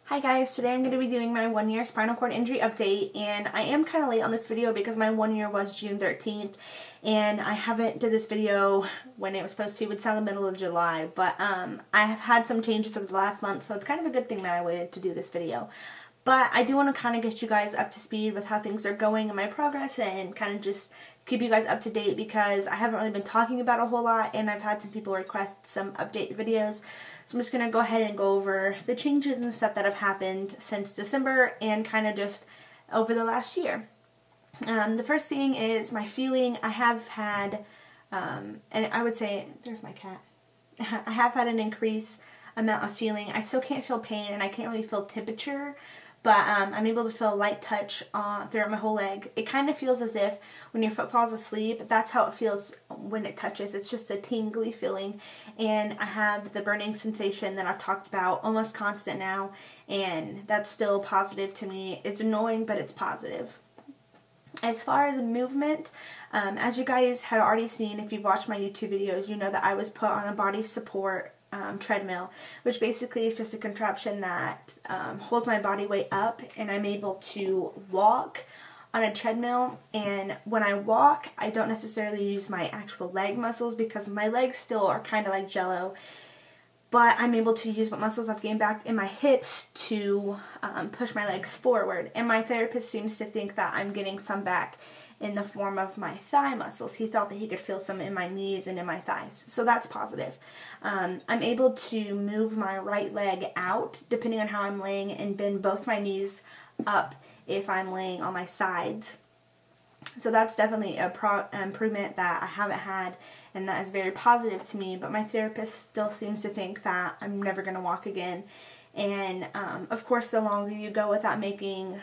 Hi guys, today I'm going to be doing my 1-year spinal cord injury update, and I am kind of late on this video because my 1 year was June 13th and I haven't did this video when it was supposed to. It's now the middle of July, but I have had some changes over the last month, so it's kind of a good thing that I waited to do this video. But I do want to kind of get you guys up to speed with how things are going and my progress, and kind of just keep you guys up to date because I haven't really been talking about a whole lot, and I've had some people request some update videos. So I'm just going to go ahead and go over the changes and stuff that have happened since December and kind of just over the last year. The first thing is my feeling. I have had, and I would say, there's my cat. I have had an increased amount of feeling. I still can't feel pain and I can't really feel temperature, but I'm able to feel a light touch throughout my whole leg. It kind of feels as if when your foot falls asleep, that's how it feels when it touches. It's just a tingly feeling, and I have the burning sensation that I've talked about almost constant now, and that's still positive to me. It's annoying, but it's positive. As far as movement, as you guys have already seen, if you've watched my YouTube videos, you know that I was put on a body support treadmill, which basically is just a contraption that holds my body weight up, and I'm able to walk on a treadmill. And when I walk, I don't necessarily use my actual leg muscles because my legs still are kind of like jello, but I'm able to use what muscles I've gained back in my hips to push my legs forward. And my therapist seems to think that I'm getting some back in the form of my thigh muscles. He thought that he could feel some in my knees and in my thighs, so that's positive. I'm able to move my right leg out depending on how I'm laying and bend both my knees up if I'm laying on my sides. So that's definitely a improvement that I haven't had, and that is very positive to me, but my therapist still seems to think that I'm never going to walk again. And of course, the longer you go without making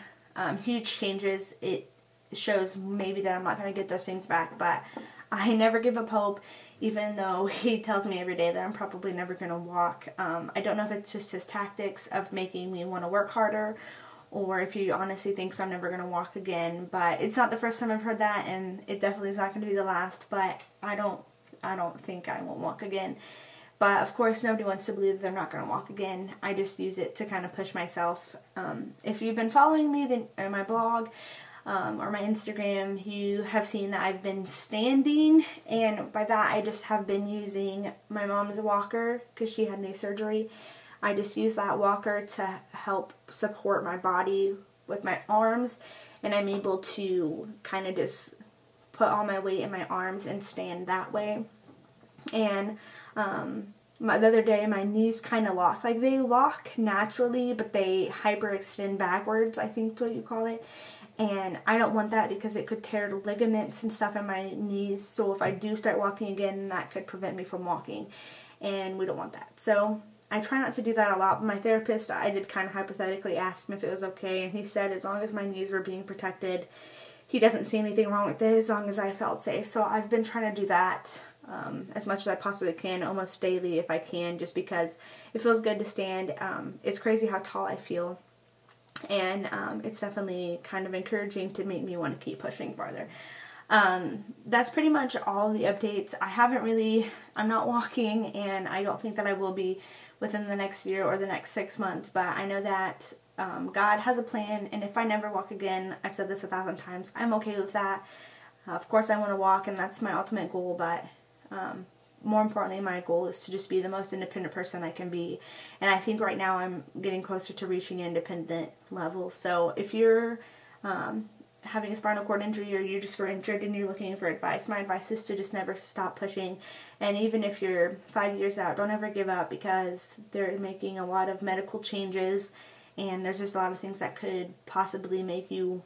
huge changes, it shows maybe that I'm not going to get those things back, but I never give up hope, even though he tells me every day that I'm probably never going to walk. I don't know if it's just his tactics of making me want to work harder, or if he honestly thinks I'm never going to walk again, but it's not the first time I've heard that, and it definitely is not going to be the last, but I don't think I won't walk again. But of course, nobody wants to believe that they're not going to walk again. I just use it to kind of push myself. If you've been following me on my blog, or my Instagram, you have seen that I've been standing, and by that I just have been using my mom's walker because she had knee surgery. I just use that walker to help support my body with my arms, and I'm able to kind of just put all my weight in my arms and stand that way. And the other day my knees kind of locked. Like, they lock naturally, but they hyperextend backwards, I think is what you call it. And I don't want that because it could tear the ligaments and stuff in my knees. So if I do start walking again, that could prevent me from walking. And we don't want that. So I try not to do that a lot. But my therapist, I did kind of hypothetically ask him if it was okay. And he said as long as my knees were being protected, he doesn't see anything wrong with it as long as I felt safe. So I've been trying to do that as much as I possibly can, almost daily if I can, just because it feels good to stand. It's crazy how tall I feel. And it's definitely kind of encouraging to make me want to keep pushing farther. That's pretty much all the updates. I'm not walking, and I don't think that I will be within the next year or the next 6 months, but I know that God has a plan, and if I never walk again, I've said this 1,000 times, I'm okay with that. Of course I want to walk, and that's my ultimate goal, but more importantly, my goal is to just be the most independent person I can be. And I think right now I'm getting closer to reaching an independent level. So if you're having a spinal cord injury, or you just were injured and you're looking for advice, my advice is to just never stop pushing. And even if you're 5 years out, don't ever give up, because they're making a lot of medical changes, and there's just a lot of things that could possibly make you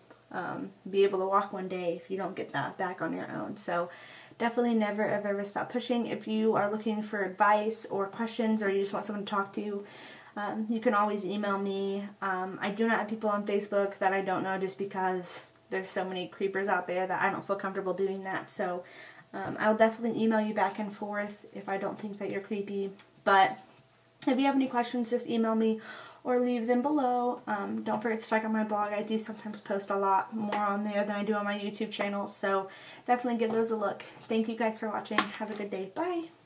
be able to walk one day if you don't get that back on your own. So definitely never ever stop pushing. If you are looking for advice or questions, or you just want someone to talk to, you can always email me. I do not have people on Facebook that I don't know, just because there's so many creepers out there that I don't feel comfortable doing that. So I'll definitely email you back and forth if I don't think that you're creepy. But if you have any questions, just email me or leave them below. Don't forget to check out my blog. I do sometimes post a lot more on there than I do on my YouTube channel, so definitely give those a look. Thank you guys for watching. Have a good day. Bye!